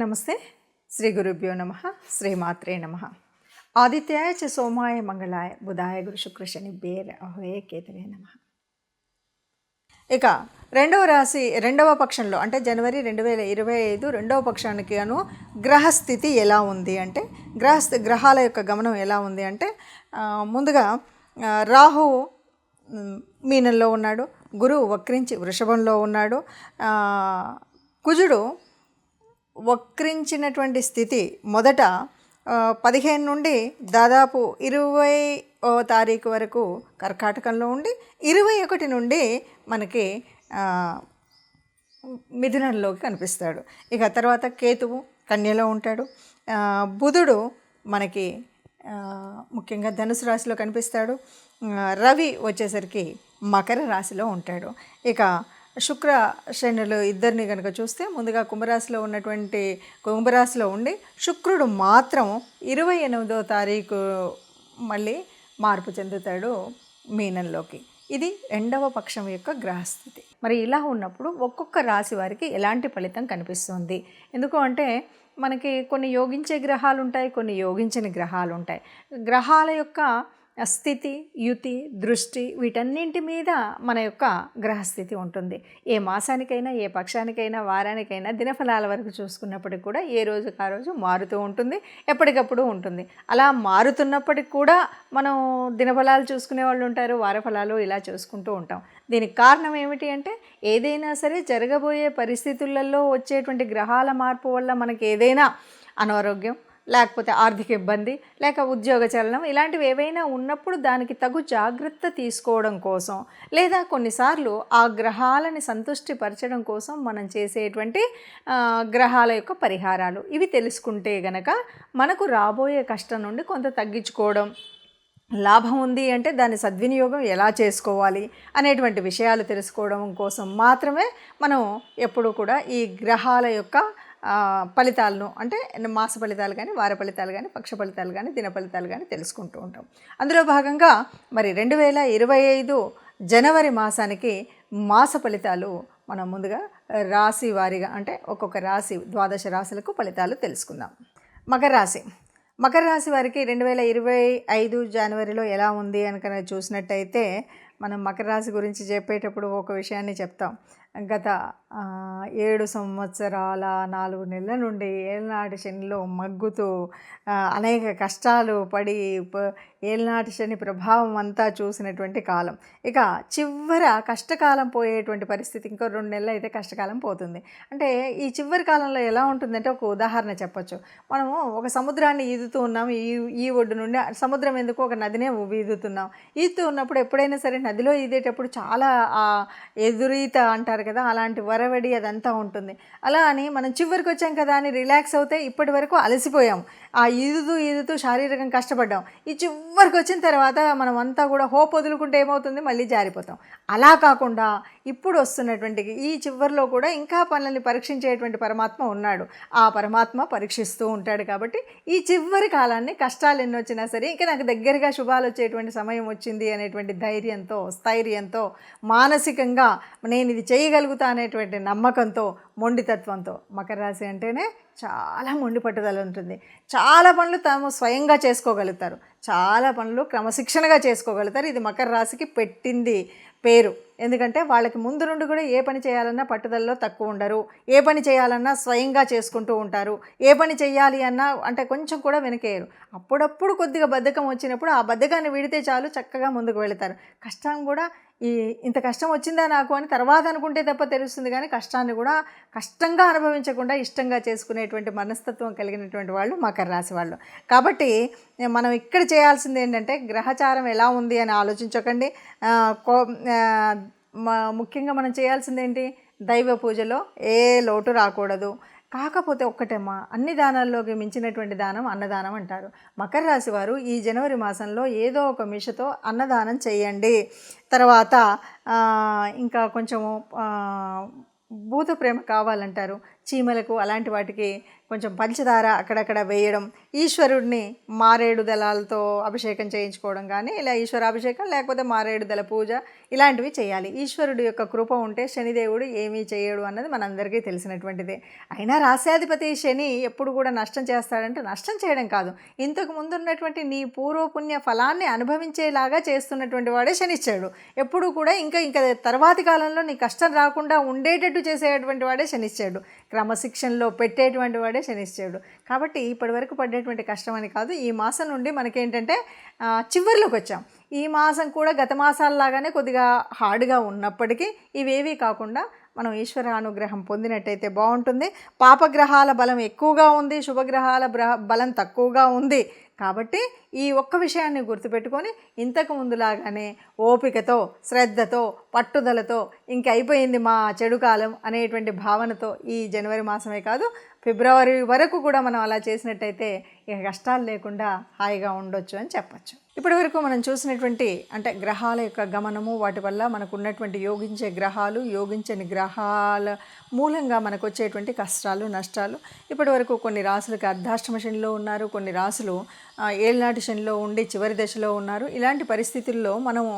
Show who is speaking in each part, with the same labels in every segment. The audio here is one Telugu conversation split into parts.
Speaker 1: నమస్తే. శ్రీ గురుభ్యో నమ. శ్రీమాత్రే నమ. ఆదిత్యాయ చ సోమాయ మంగళాయ బుధాయ గురు శుక్ర శనిభ్యే రాహవే కేతవే నమ. ఇక రెండవ రాశి రెండవ పక్షంలో అంటే జనవరి 2025 రెండవ పక్షానికి గాను గ్రహస్థితి ఎలా ఉంది అంటే గ్రహాల యొక్క గమనం ఎలా ఉంది అంటే ముందుగా రాహు మీనంలో ఉన్నాడు, గురువు వక్రించి వృషభంలో ఉన్నాడు, కుజుడు వక్రించినటువంటి స్థితి మొదట 15 నుండి దాదాపు 20వ తారీఖు వరకు కర్కాటకంలో ఉండి 21 నుండి మనకి మిథునంలోకి కనిపిస్తాడు. ఇక తర్వాత కేతువు కన్యలో ఉంటాడు, బుధుడు మనకి ముఖ్యంగా ధనుసు రాశిలో కనిపిస్తాడు, రవి వచ్చేసరికి మకర రాశిలో ఉంటాడు. ఇక శుక్ర శనులు ఇద్దరిని కనుక చూస్తే ముందుగా కుంభరాశిలో ఉండి శుక్రుడు మాత్రం 28వ తారీఖు మళ్ళీ మార్పు చెందుతాడు మీనంలోకి. ఇది రెండవ పక్షం యొక్క గ్రహస్థితి. మరి ఇలా ఉన్నప్పుడు ఒక్కొక్క రాశి వారికి ఎలాంటి ఫలితం కనిపిస్తుంది? ఎందుకు అంటే మనకి కొన్ని యోగించే గ్రహాలు ఉంటాయి, కొన్ని యోగించని గ్రహాలు ఉంటాయి. గ్రహాల యొక్క స్థితి, యుతి, దృష్టి వీటన్నింటి మీద మన యొక్క గ్రహస్థితి ఉంటుంది. ఏ మాసానికైనా, ఏ పక్షానికైనా, వారానికైనా దినఫలాల వరకు చూసుకున్నప్పటికి కూడా ఏ రోజుకి ఆ రోజు మారుతూ ఉంటుంది, ఎప్పటికప్పుడు ఉంటుంది. అలా మారుతున్నప్పటికి కూడా మనం దినఫలాలు చూసుకునే వాళ్ళు ఉంటారు, వారఫలాలు ఇలా చూసుకుంటూ ఉంటాం. దీనికి కారణం ఏమిటి అంటే ఏదైనా సరే జరగబోయే పరిస్థితులలో వచ్చేటువంటి గ్రహాల మార్పు వల్ల మనకి ఏదైనా అనారోగ్యం, లేకపోతే ఆర్థిక ఇబ్బంది, లేక ఉద్యోగ చలనం ఇలాంటివి ఏవైనా ఉన్నప్పుడు దానికి తగు జాగ్రత్త తీసుకోవడం కోసం, లేదా కొన్నిసార్లు ఆ గ్రహాలని సంతృష్టిపరచడం కోసం మనం చేసేటువంటి గ్రహాల యొక్క పరిహారాలు ఇవి తెలుసుకుంటే గనక మనకు రాబోయే కష్టం నుండి కొంత తగ్గించుకోవడం, లాభం ఉంది అంటే దాని సద్వినియోగం ఎలా చేసుకోవాలి అనేటువంటి విషయాలు తెలుసుకోవడం కోసం మాత్రమే మనం ఎప్పుడూ కూడా ఈ గ్రహాల యొక్క ఫలితాలను అంటే మాస ఫలితాలు కానీ, వార ఫలితాలు కానీ, పక్ష ఫలితాలు కానీ, దిన ఫలితాలు కానీ తెలుసుకుంటూ ఉంటాం. అందులో భాగంగా మరి 2025 జనవరి మాసానికి మాస ఫలితాలు మనం ముందుగా రాశి వారీగా అంటే ఒక్కొక్క రాశి 12 రాశులకు ఫలితాలు తెలుసుకుందాం. మకర రాశి వారికి 2025 జనవరిలో ఎలా ఉంది అని చూసినట్టయితే మనం మకర రాశి గురించి చెప్పేటప్పుడు ఒక విషయాన్ని చెప్తాం. గత 7 సంవత్సరాల 4 నెలల నుండి ఏళ్ళనాటి శనిలో మగ్గుతూ అనేక కష్టాలు పడి ఏళ్ళనాటి శని ప్రభావం అంతా చూసినటువంటి కాలం. ఇక చివర కష్టకాలం పోయేటువంటి పరిస్థితి, ఇంకో 2 నెలలు అయితే కష్టకాలం పోతుంది. అంటే ఈ చివరి కాలంలో ఎలా ఉంటుందంటే ఒక ఉదాహరణ చెప్పచ్చు. మనము ఒక సముద్రాన్ని ఈదుతూ ఉన్నాం, ఈ ఒడ్డు నుండి సముద్రం ఎందుకు ఒక నదినే ఈదుతున్నాం. ఈదుతూ ఉన్నప్పుడు ఎప్పుడైనా సరే నదిలో ఈదేటప్పుడు చాలా ఎదురీత అంటారు కదా, అలాంటి వరవడి అదంతా ఉంటుంది. అలా అని మనం చివరికి వచ్చాం కదా అని రిలాక్స్ అవుతే ఇప్పటి వరకు అలసిపోయాం, ఆ ఈదుతూ శారీరకంగా కష్టపడ్డాం. ఈ చివరికి వచ్చిన తర్వాత మనం అంతా కూడా హోప్ వదులుకుంటే ఏమవుతుంది, మళ్ళీ జారిపోతాం. అలా కాకుండా ఇప్పుడు వస్తున్నటువంటి ఈ చివరిలో కూడా ఇంకా పనులని పరీక్షించేటువంటి పరమాత్మ ఉన్నాడు. ఆ పరమాత్మ పరీక్షిస్తూ ఉంటాడు. కాబట్టి ఈ చివరి కాలాన్ని కష్టాలు ఎన్ని వచ్చినా సరే ఇంకా నాకు దగ్గరగా శుభాలు వచ్చేటువంటి సమయం వచ్చింది అనేటువంటి ధైర్యంతో, స్థైర్యంతో, మానసికంగా నేను ఇది చేయగలుగుతా అనేటువంటి నమ్మకంతో, మొండితత్వంతో, మకర రాశి అంటేనే చాలా మొండి పట్టుదల ఉంటుంది. చాలా పనులు తాము స్వయంగా చేసుకోగలుగుతారు, చాలా పనులు క్రమశిక్షణగా చేసుకోగలుగుతారు. ఇది మకర రాశికి పెట్టింది పేరు. ఎందుకంటే వాళ్ళకి ముందు నుండి కూడా ఏ పని చేయాలన్నా పట్టుదలలో తక్కువ ఉండరు, ఏ పని చేయాలన్నా స్వయంగా చేసుకుంటూ ఉంటారు. ఏ పని చేయాలి అన్నా అంటే కొంచెం కూడా వెనకేయరు. అప్పుడప్పుడు కొద్దిగా బద్ధకం వచ్చినప్పుడు ఆ బద్ధకాన్ని విడితే చాలు, చక్కగా ముందుకు వెళతారు. కష్టం కూడా ఇంత కష్టం వచ్చిందా నాకు అని తర్వాత అనుకుంటే తప్ప తెలుస్తుంది, కానీ కష్టాన్ని కూడా కష్టంగా అనుభవించకుండా ఇష్టంగా చేసుకునేటువంటి మనస్తత్వం కలిగినటువంటి వాళ్ళు మకర రాశి వాళ్ళు. కాబట్టి మనం ఇక్కడ చేయాల్సింది ఏంటంటే గ్రహచారం ఎలా ఉంది అని ఆలోచించకండి. ముఖ్యంగా మనం చేయాల్సింది ఏంటి, దైవ పూజలో ఏ లోటు రాకూడదు. కాకపోతే ఒక్కటేమ్మా, అన్ని దానాల్లోకి మించినటువంటి దానం అన్నదానం అంటారు. మకర రాశి వారు ఈ జనవరి మాసంలో ఏదో ఒక మిషతో అన్నదానం చేయండి. తర్వాత ఇంకా కొంచెము భూత ప్రేమ కావాలంటారు, చీమలకు అలాంటి వాటికి కొంచెం పంచదార అక్కడక్కడ వేయడం, ఈశ్వరుడిని మారేడు దళాలతో అభిషేకం చేయించుకోవడం కానీ, ఇలా ఈశ్వరాభిషేకం లేకపోతే మారేడు దళ పూజ ఇలాంటివి చేయాలి. ఈశ్వరుడి యొక్క కృప ఉంటే శనిదేవుడు ఏమీ చేయడు అన్నది మనందరికీ తెలిసినటువంటిదే. అయినా రాశ్యాధిపతి శని ఎప్పుడు కూడా నష్టం చేస్తాడంటే, నష్టం చేయడం కాదు, ఇంతకు ముందు ఉన్నటువంటి నీ పూర్వపుణ్య ఫలాన్ని అనుభవించేలాగా చేస్తున్నటువంటి వాడే శనిచ్చాడు. ఎప్పుడు కూడా ఇంకా తర్వాతి కాలంలో నీ కష్టం రాకుండా ఉండేటట్టు చేసేటువంటి వాడే శనిచ్చాడు. క్రమశిక్షణలో పెట్టేటువంటి వాడే శనిచ్చాడు. కాబట్టి ఇప్పటివరకు పడేటువంటి కష్టం అని కాదు, ఈ మాసం నుండి మనకేంటంటే చివరిలోకి వచ్చాం. ఈ మాసం కూడా గత మాసాలలాగానే కొద్దిగా హార్డ్గా ఉన్నప్పటికీ ఇవేవీ కాకుండా మనం ఈశ్వర అనుగ్రహం పొందినట్టయితే బాగుంటుంది. పాపగ్రహాల బలం ఎక్కువగా ఉంది, శుభగ్రహాల బలం తక్కువగా ఉంది. కాబట్టి ఈ ఒక్క విషయాన్ని గుర్తుపెట్టుకొని ఇంతకు ముందులాగానే ఓపికతో, శ్రద్ధతో, పట్టుదలతో ఇంక అయిపోయింది మా చెడు కాలం అనేటువంటి భావనతో ఈ జనవరి మాసమే కాదు ఫిబ్రవరి వరకు కూడా మనం అలా చేసినట్టయితే ఇక కష్టాలు లేకుండా హాయిగా ఉండొచ్చు అని చెప్పచ్చు. ఇప్పటి వరకు మనం చూసినటువంటి అంటే గ్రహాల యొక్క గమనము, వాటి వల్ల మనకు ఉన్నటువంటి యోగించే గ్రహాలు, యోగించని గ్రహాల మూలంగా మనకు వచ్చేటువంటి కష్టాలు, నష్టాలు. ఇప్పటి వరకు కొన్ని రాసులకి అర్ధాష్టమ శనిలో ఉన్నారు, కొన్ని రాసులు ఏళ్ళనాటి శనిలో ఉండి చివరి దశలో ఉన్నారు. ఇలాంటి పరిస్థితుల్లో మనము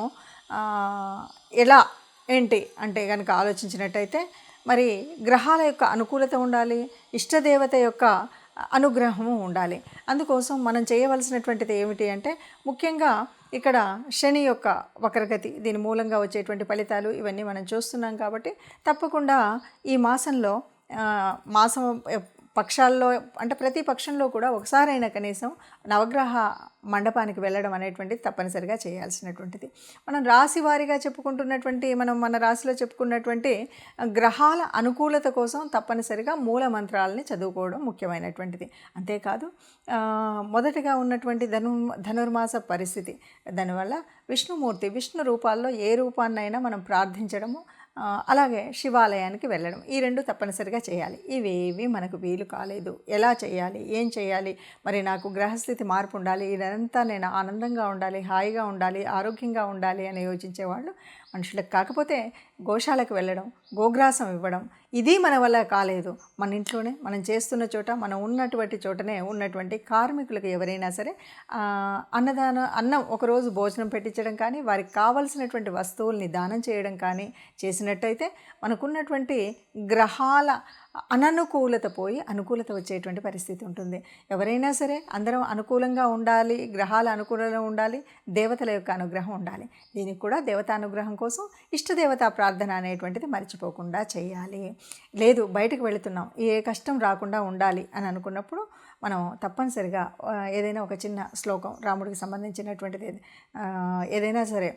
Speaker 1: ఎలా ఏంటి అంటే కనుక ఆలోచించినట్టయితే మరి గ్రహాల యొక్క అనుకూలత ఉండాలి, ఇష్టదేవత యొక్క అనుగ్రహము ఉండాలి. అందుకోసం మనం చేయవలసినటువంటిది ఏమిటి అంటే ముఖ్యంగా ఇక్కడ శని యొక్క వక్రగతి, దీని మూలంగా వచ్చేటువంటి ఫలితాలు ఇవన్నీ మనం చూస్తున్నాం. కాబట్టి తప్పకుండా ఈ మాసంలో మాసం పక్షాల్లో అంటే ప్రతి పక్షంలో కూడా ఒకసారైనా కనీసం నవగ్రహ మండపానికి వెళ్ళడం అనేటువంటిది తప్పనిసరిగా చేయాల్సినటువంటిది. మనం రాశి వారీగా చెప్పుకుంటున్నటువంటి మన రాశిలో చెప్పుకున్నటువంటి గ్రహాల అనుకూలత కోసం తప్పనిసరిగా మూల మంత్రాలని చదువుకోవడం ముఖ్యమైనటువంటిది. అంతేకాదు మొదటిగా ఉన్నటువంటి ధనుర్మాస పరిస్థితి, దానివల్ల విష్ణుమూర్తి విష్ణు రూపాల్లో ఏ రూపాన్నైనా మనం ప్రార్థించడము, అలాగే శివాలయానికి వెళ్ళడం, ఈ రెండు తప్పనిసరిగా చేయాలి. ఇవేవి మనకు వీలు కాలేదు, ఎలా చేయాలి, ఏం చేయాలి, మరి నాకు గ్రహస్థితి మార్పు ఉండాలి, ఇదంతా నేను ఆనందంగా ఉండాలి, హాయిగా ఉండాలి, ఆరోగ్యంగా ఉండాలి అని యోచించేవాళ్ళు మనుషులకు కాకపోతే గోశాలకు వెళ్ళడం, గోగ్రాసం ఇవ్వడం, ఇది మన వల్ల కాలేదు, మన ఇంట్లోనే మనం చేస్తున్న చోట మనం ఉన్నటువంటి చోటనే ఉన్నటువంటి కార్మికులకు ఎవరైనా సరే అన్నం ఒకరోజు భోజనం పెట్టించడం కానీ, వారికి కావలసినటువంటి వస్తువుల్ని దానం చేయడం కానీ చేసినట్టయితే మనకున్నటువంటి గ్రహాల అననుకూలత పోయి అనుకూలత వచ్చేటువంటి పరిస్థితి ఉంటుంది. ఎవరైనా సరే అందరం అనుకూలంగా ఉండాలి, గ్రహాల అనుకూలంగా ఉండాలి, దేవతల యొక్క అనుగ్రహం ఉండాలి. దీనికి కూడా దేవతానుగ్రహం కోసం ఇష్టదేవతా ప్రార్థన అనేటువంటిది మర్చిపోకుండా చేయాలి. లేదు బయటకు వెళుతున్నాం, ఏ కష్టం రాకుండా ఉండాలి అని అనుకున్నప్పుడు మనం తప్పనిసరిగా ఏదైనా ఒక చిన్న శ్లోకం, రాముడికి సంబంధించినటువంటిది ఏదైనా సరే,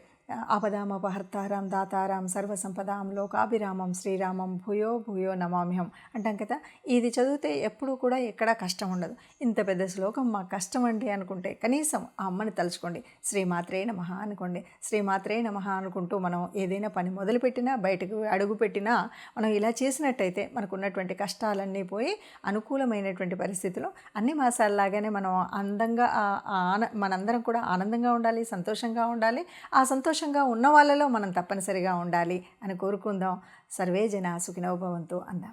Speaker 1: ఆపదామపహర్తారాం దాతారాం సర్వసంపదాం లోకాభిరామం శ్రీరామం భూయో భూయో నమామ్యహం అంటాం కదా. ఇది చదివితే ఎప్పుడూ కూడా ఎక్కడా కష్టం ఉండదు. ఇంత పెద్ద శ్లోకం మాకు కష్టం అండి అనుకుంటే కనీసం ఆ అమ్మని తలుచుకోండి, శ్రీమాత్రే నమః అనుకోండి. శ్రీమాత్రే నమః అనుకుంటూ మనం ఏదైనా పని మొదలుపెట్టినా, బయటకు అడుగుపెట్టినా మనం ఇలా చేసినట్టయితే మనకున్నటువంటి కష్టాలన్నీ పోయి అనుకూలమైనటువంటి పరిస్థితులు అన్ని మాసాలలాగానే మనం అందంగా మనందరం కూడా ఆనందంగా ఉండాలి, సంతోషంగా ఉండాలి. ఆ సంతోషంగా ఉన్న వాళ్ళలో మనం తప్పనిసరిగా ఉండాలి అని కోరుకుందాం. సర్వే జనా సుఖినో భవంతు అందాం.